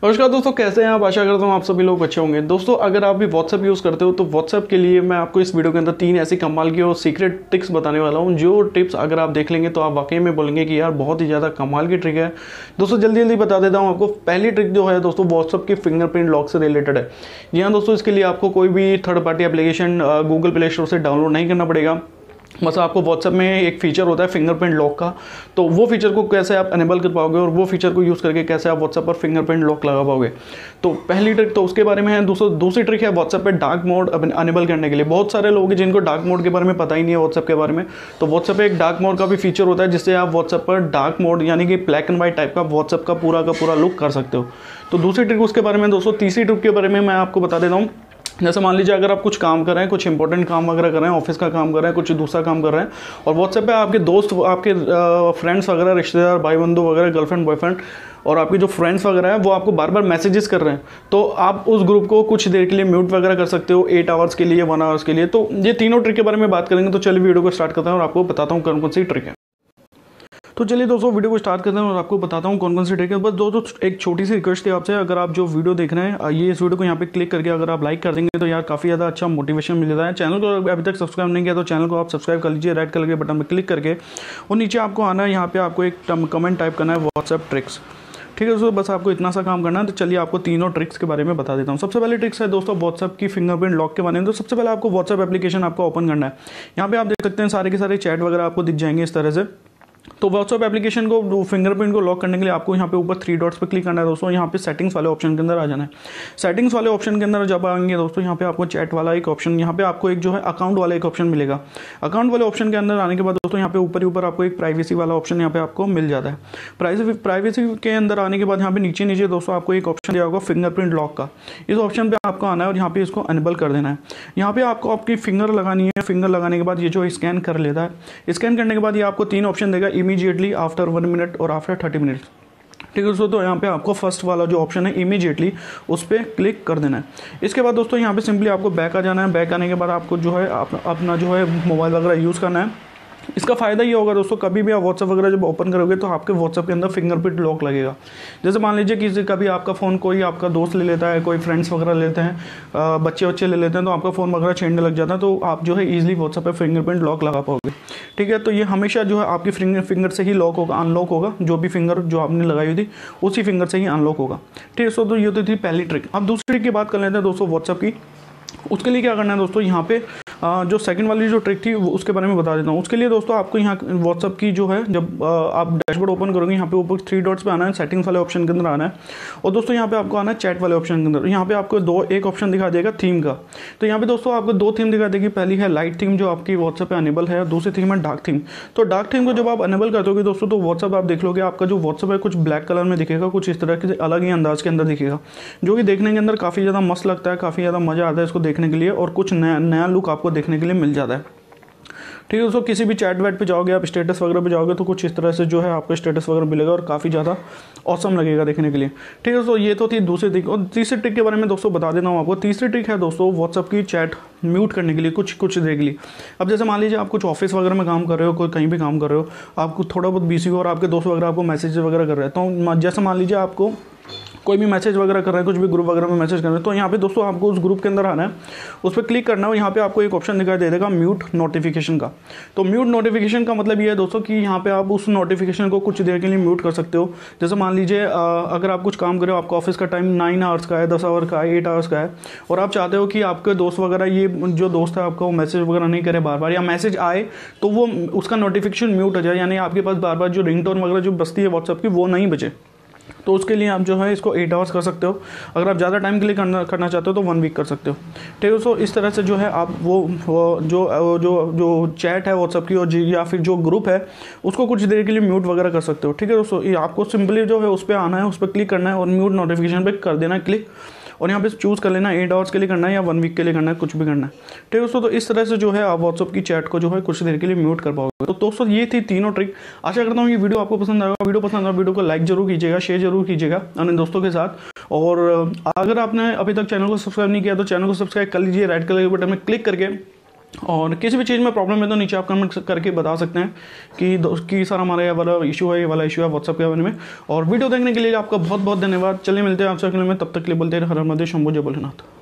नमस्कार दोस्तों, कैसे हैं आप। आशा करता हूँ आप सभी लोग अच्छे होंगे। दोस्तों, अगर आप भी व्हाट्सएप यूज़ करते हो तो व्हाट्सएप के लिए मैं आपको इस वीडियो के अंदर 3 ऐसी कमाल की और सीक्रेट ट्रिक्स बताने वाला हूँ, जो टिप्स अगर आप देख लेंगे तो आप वाकई में बोलेंगे कि यार बहुत ही ज़्यादा कमाल की ट्रिक है। दोस्तों जल्दी जल्दी बता देता हूँ आपको। पहली ट्रिक जो है दोस्तों, व्हाट्सएप की फिंगरप्रिंट लॉक से रिलेटेड है। जी हाँ दोस्तों, इसके लिए आपको कोई भी third party application Google play store से डाउनलोड नहीं करना पड़ेगा। बस आपको व्हाट्सएप में एक फीचर होता है फिंगरप्रिंट लॉक का, तो वो फीचर को कैसे आप अनेबल कर पाओगे और वो फीचर को यूज़ करके कैसे आप व्हाट्सएप पर फिंगरप्रिंट लॉक लगा पाओगे। तो पहली ट्रिक तो उसके बारे में है। दूसरी ट्रिक है व्हाट्सएप पे डार्क मोड अनेबल करने के लिए। बहुत सारे लोग हैं जिनको डार्क मोड के बारे में पता ही नहीं है व्हाट्सएप के बारे में। तो व्हाट्सएप पे एक डार्क मोड का भी फीचर होता है, जिससे आप व्हाट्सएप पर डार्क मोड यानी कि ब्लैक एंड व्हाइट टाइप का व्हाट्सएप का पूरा लुक कर सकते हो। तो दूसरी ट्रिक उसके बारे में। दोस्तों तीसरी ट्रिक के बारे में मैं आपको बता देता हूँ। जैसे मान लीजिए अगर आप कुछ काम कर रहे हैं, कुछ इंपॉर्टेंट काम वगैरह कर रहे हैं, ऑफिस का काम कर रहे हैं, कुछ दूसरा काम कर रहे हैं, और व्हाट्सएप पे आपके दोस्त, आपके फ्रेंड्स वगैरह, रिश्तेदार, भाई बंधु वगैरह, गर्लफ्रेंड बॉयफ्रेंड और आपके जो फ्रेंड्स वगैरह हैं वो आपको बार बार मैसेजेस कर रहे हैं, तो आप उस ग्रुप को कुछ देर के लिए म्यूट वगैरह कर सकते हो, 8 आवर्स के लिए, 1 आवर्स के लिए। तो ये तीनों ट्रिक के बारे में बात करेंगे। तो चलिए वीडियो को स्टार्ट करते हैं और आपको बताता हूँ कौन कौन सी ट्रिक है। तो चलिए दोस्तों वीडियो को स्टार्ट करते हैं और आपको बताता हूँ कौन कौन सी ट्रिक है। बस दोस्तों एक छोटी सी रिक्वेस्ट है आपसे, अगर आप जो वीडियो देख रहे हैं ये इस वीडियो को यहाँ पे क्लिक करके अगर आप लाइक कर देंगे तो यार काफ़ी ज़्यादा अच्छा मोटिवेशन मिल जाता है। चैनल को अभी तक सब्सक्राइब नहीं किया तो चैनल को आप सब्सक्राइब कर लीजिए, रेड कलर के बटन पर क्लिक करके, और नीचे आपको आना है, यहाँ पर आपको एक कमेंट टाइप करना है व्हाट्सएप ट्रिक्स। ठीक है दोस्तों, बस आपको इतना सा काम करना है। तो चलिए आपको तीनों ट्रिक्स के बारे में बता देता हूँ। सबसे पहले ट्रिक्स है दोस्तों व्हाट्सएप की फिंगरप्रिंट लॉक के बारे में। तो सबसे पहले आपको व्हाट्सएप एप्लीकेशन आपको ओपन करना है। यहाँ पे आप देख सकते हैं सारे के सारे चैट वगैरह आपको दिख जाएंगे इस तरह से। तो व्हाट्सएप एप्लीकेशन को फिंगरप्रिंट को लॉक करने के लिए आपको यहाँ पे ऊपर 3 डॉट्स पे क्लिक करना है दोस्तों। यहाँ पे सेटिंग्स वाले ऑप्शन के अंदर आ जाना है। सेटिंग्स वाले ऑप्शन के अंदर जब आएंगे दोस्तों, यहाँ पे आपको चैट वाला एक ऑप्शन, यहाँ पे आपको एक जो है अकाउंट वाला एक ऑप्शन मिलेगा। अकाउंट वाले ऑप्शन के अंदर आने के बाद दोस्तों यहाँ पे ऊपर ही ऊपर आपको एक प्राइवेसी वाला ऑप्शन यहाँ पे आपको मिल जाता है। प्राइवेसी के अंदर आने के बाद यहाँ पे नीचे दोस्तों आपको एक ऑप्शन दिया होगा फिंगरप्रिंट लॉक का। इस ऑप्शन पे आपको आना है और यहाँ पे इसको अनेबल कर देना है। यहाँ पे आपको आपकी फिंगर लगानी है। फिंगर लगाने के बाद ये जो स्कैन कर लेता है, स्कैन करने के बाद ये आपको 3 ऑप्शन देगा, इमीडिएटली, आफ्टर 1 मिनट और आफ्टर 30 मिनट्स। ठीक है दोस्तों, तो यहाँ पे आपको फर्स्ट वाला जो ऑप्शन है इमीडिएटली उस पर क्लिक कर देना है। इसके बाद दोस्तों यहाँ पे सिंपली आपको बैक आ जाना है। बैक आने के बाद आपको जो है अपना जो है मोबाइल वगैरह यूज़ करना है। इसका फ़ायदा ये होगा दोस्तों, कभी भी आप व्हाट्सएप वगैरह जब ओपन करोगे तो आपके व्हाट्सएप के अंदर फिंगरप्रिंट लॉक लगेगा। जैसे मान लीजिए किसी कभी आपका फ़ोन कोई आपका दोस्त ले लेता है, कोई फ्रेंड्स वगैरह लेते हैं, बच्चे ले लेते हैं, तो आपका फ़ोन वगैरह छेड़ने लग जाता है, तो आप जो है ईजिली व्हाट्सएप पे फिंगरप्रिंट लॉक लगा पाओगे। ठीक है, तो ये हमेशा जो है आपकी फिंगर से ही लॉक होगा, अनलॉक होगा। जो भी फिंगर जो आपने लगाई हुई थी उसी फिंगर से ही अनलॉक होगा। ठीक है दोस्तों, तो ये तो थी पहली ट्रिक। अब दूसरी ट्रिक की बात कर लेते हैं दोस्तों व्हाट्सएप की। उसके लिए क्या करना है दोस्तों, यहाँ पे जो सेकंड वाली जो ट्रिक थी उसके बारे में बता देता हूँ। उसके लिए दोस्तों आपको यहाँ व्हाट्सएप की जो है, जब आप डैशबोर्ड ओपन करोगे, यहाँ पे ऊपर 3 डॉट्स पे आना है, सेटिंग्स वाले ऑप्शन के अंदर आना है, और दोस्तों यहाँ पे आपको आना है चैट वाले ऑप्शन के अंदर। यहाँ पे आपको एक ऑप्शन दिखा देगा थीम का। तो यहाँ पे दोस्तों आपको 2 थीम दिखा देगी। पहली है लाइट थीम जो आपकी व्हाट्सएप पे अनेबल है, और दूसरी थीम है डार्क थीम। तो डार्क थीम को जब आप अनेबल कर दोगे दोस्तों, तो व्हाट्सएप आप देख लोगे, आपका जो व्हाट्सएप है कुछ ब्लैक कलर में दिखेगा, कुछ इस तरह के अलग ही अंदाज के अंदर दिखेगा, जो कि देखने के अंदर काफ़ी ज़्यादा मस्त लगता है, काफ़ी ज़्यादा मज़ा आता है इसको देखने के लिए, और कुछ नया लुक आपको देखने के लिए मिल जाता है। ठीक है दोस्तों, किसी भी चैट वैट पे जाओगे, आप स्टेटस वगैरह पे जाओगे तो कुछ इस तरह से जो है आपको स्टेटस वगैरह मिलेगा और काफ़ी ज़्यादा ऑसम लगेगा देखने के लिए। ठीक है दोस्तों, ये तो थी दूसरी ट्रिक। और तीसरी ट्रिक के बारे में दोस्तों बता देना हूँ आपको। तीसरी ट्रिक है दोस्तों व्हाट्सएप की चैट म्यूट करने के लिए कुछ देर के लिए। अब जैसे मान लीजिए आप कुछ ऑफिस वगैरह में काम कर रहे हो, कोई कहीं भी काम कर रहे हो, आपको थोड़ा बहुत बिजी हो और आपके दोस्त वगैरह आपको मैसेज वगैरह कर रहे हैं, तो जैसे मान लीजिए आपको कोई भी मैसेज वगैरह कर रहे हैं, कुछ भी ग्रुप वगैरह में मैसेज कर रहे हैं, तो यहाँ पे दोस्तों आपको उस ग्रुप के अंदर आना है, उस पर क्लिक करना है, और यहाँ पे आपको एक ऑप्शन दिखाई दे देगा म्यूट नोटिफिकेशन का। तो म्यूट नोटिफिकेशन का मतलब ये है दोस्तों कि यहाँ पे आप उस नोटिफिकेशन को कुछ देर के लिए म्यूट कर सकते हो। जैसे मान लीजिए अगर आप कुछ काम कर रहे हो, आपका ऑफिस का टाइम 9 आवर्स का है, 10 आवर का है, 8 आवर्स का है, और आप चाहते हो कि आपके दोस्त वगैरह, ये जो दोस्त है आपका, वो मैसेज वगैरह नहीं करे बार बार, या मैसेज आए तो वो उसका नोटिफिकेशन म्यूट हो जाए, यानी आपके पास बार बार जो रिंगटोन वगैरह जो बजती है व्हाट्सएप की वो नहीं बचे। तो उसके लिए आप जो है इसको 8 आवर्स कर सकते हो। अगर आप ज़्यादा टाइम के लिए करना चाहते हो तो 1 वीक कर सकते हो। ठीक है दोस्तों, इस तरह से जो है आप वो जो चैट है व्हाट्सएप की, और या फिर जो ग्रुप है उसको कुछ देर के लिए म्यूट वगैरह कर सकते हो। ठीक है दोस्तों, ये आपको सिंपली जो है उस पर आना है, उस पर क्लिक करना है और म्यूट नोटिफिकेशन पर कर देना है क्लिक, और यहाँ पे चूज़ कर लेना 8 आवर्स के लिए करना है या 1 वीक के लिए करना है, कुछ भी करना है। ठीक है दोस्तों, तो इस तरह से जो है आप व्हाट्सएप की चैट को जो है कुछ देर के लिए म्यूट कर पाओगे। तो दोस्तों ये थी तीनों ट्रिक। आशा करता हूँ ये वीडियो आपको पसंद आएगा। वीडियो पसंद आए वीडियो को लाइक जरूर कीजिएगा, शेयर जरूर कीजिएगा अपने दोस्तों के साथ, और अगर आपने अभी तक चैनल को सब्सक्राइब नहीं किया तो चैनल को सब्सक्राइब कर लीजिए, रेड कलर के बटन में क्लिक करके और किसी भी चीज़ में प्रॉब्लम है तो नीचे आप कमेंट करके बता सकते हैं कि सर हमारा ये वाला इशू है, ये वाला इशू है व्हाट्सएप के बारे में। और वीडियो देखने के लिए आपका बहुत बहुत धन्यवाद। चलिए मिलते हैं आपसे अगले में, तब तक के लिए बोलते हैं हर हर महादेव, शंभो जय भोलेनाथ।